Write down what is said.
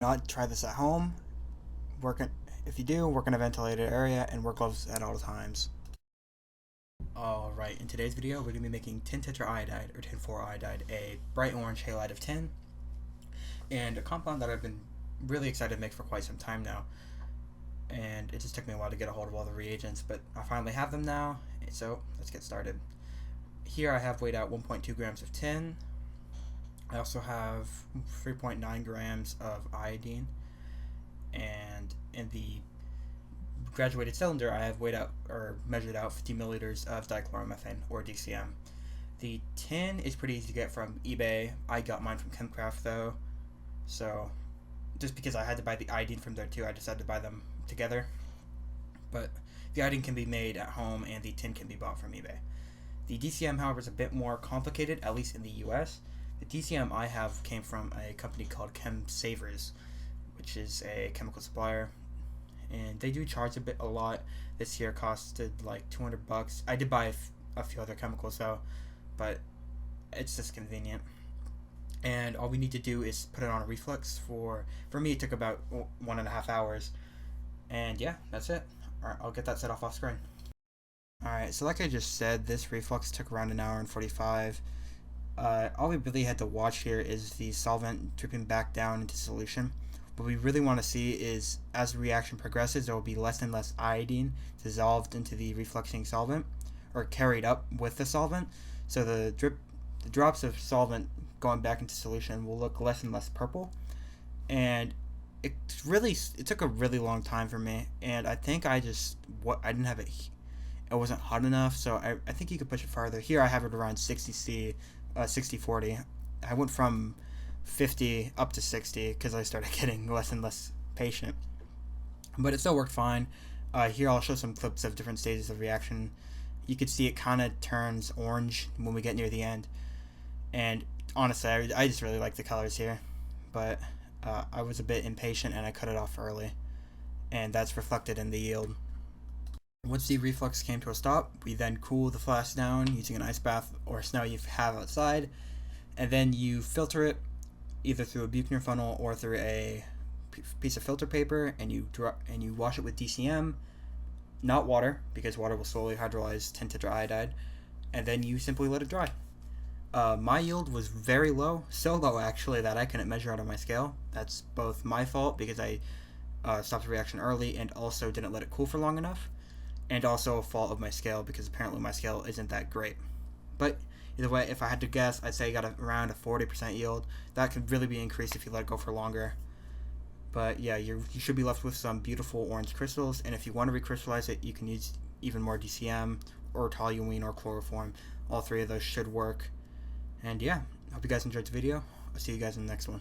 Not try this at home. If you do, work in a ventilated area and wear gloves at all times. Alright, in today's video, we're going to be making tin tetraiodide, or tin 4-iodide, a bright orange halide of tin, and a compound that I've been really excited to make for quite some time now. And it just took me a while to get a hold of all the reagents, but I finally have them now, so let's get started. Here I have weighed out 1.2 grams of tin. I also have 3.9 grams of iodine, and in the graduated cylinder I have weighed out or measured out 50 milliliters of dichloromethane, or DCM. The tin is pretty easy to get from eBay. I got mine from Chemcraft though, so just because I had to buy the iodine from there too, I decided to buy them together. But the iodine can be made at home and the tin can be bought from eBay. The DCM, however, is a bit more complicated, at least in the US. The DCM I have came from a company called Chem Savers, which is a chemical supplier, and they do charge a lot. This year costed like $200. I did buy a few other chemicals though, but it's just convenient. And all we need to do is put it on a reflux. For me, it took about 1.5 hours, and yeah, that's it. All right, I'll get that set off screen. Alright, so like I just said, this reflux took around an hour and 45. All we really had to watch here is the solvent dripping back down into solution. What we really want to see is, as the reaction progresses, there will be less and less iodine dissolved into the refluxing solvent, or carried up with the solvent. So the drops of solvent going back into solution will look less and less purple. And it took a really long time for me, and I think I didn't have it wasn't hot enough, so I think you could push it farther. Here I have it around 60 40. I went from 50 up to 60 because I started getting less and less patient, but it still worked fine. Here I'll show some clips of different stages of reaction. You could see it kind of turns orange when we get near the end, and honestly I just really like the colors here, but I was a bit impatient and I cut it off early, and that's reflected in the yield. Once the reflux came to a stop, we then cool the flask down using an ice bath or snow you have outside, and then you filter it either through a Buchner funnel or through a piece of filter paper, and you wash it with DCM, not water, because water will slowly hydrolyze tin tetraiodide, and then you simply let it dry. My yield was very low, so low actually that I couldn't measure it on my scale. That's both my fault because I stopped the reaction early and also didn't let it cool for long enough, and also a fault of my scale because apparently my scale isn't that great. But either way, if I had to guess, I'd say I got around a 40% yield. That could really be increased if you let it go for longer. But yeah, you should be left with some beautiful orange crystals, and if you want to recrystallize it, you can use even more DCM or toluene or chloroform. All three of those should work. And yeah, hope you guys enjoyed the video. I'll see you guys in the next one.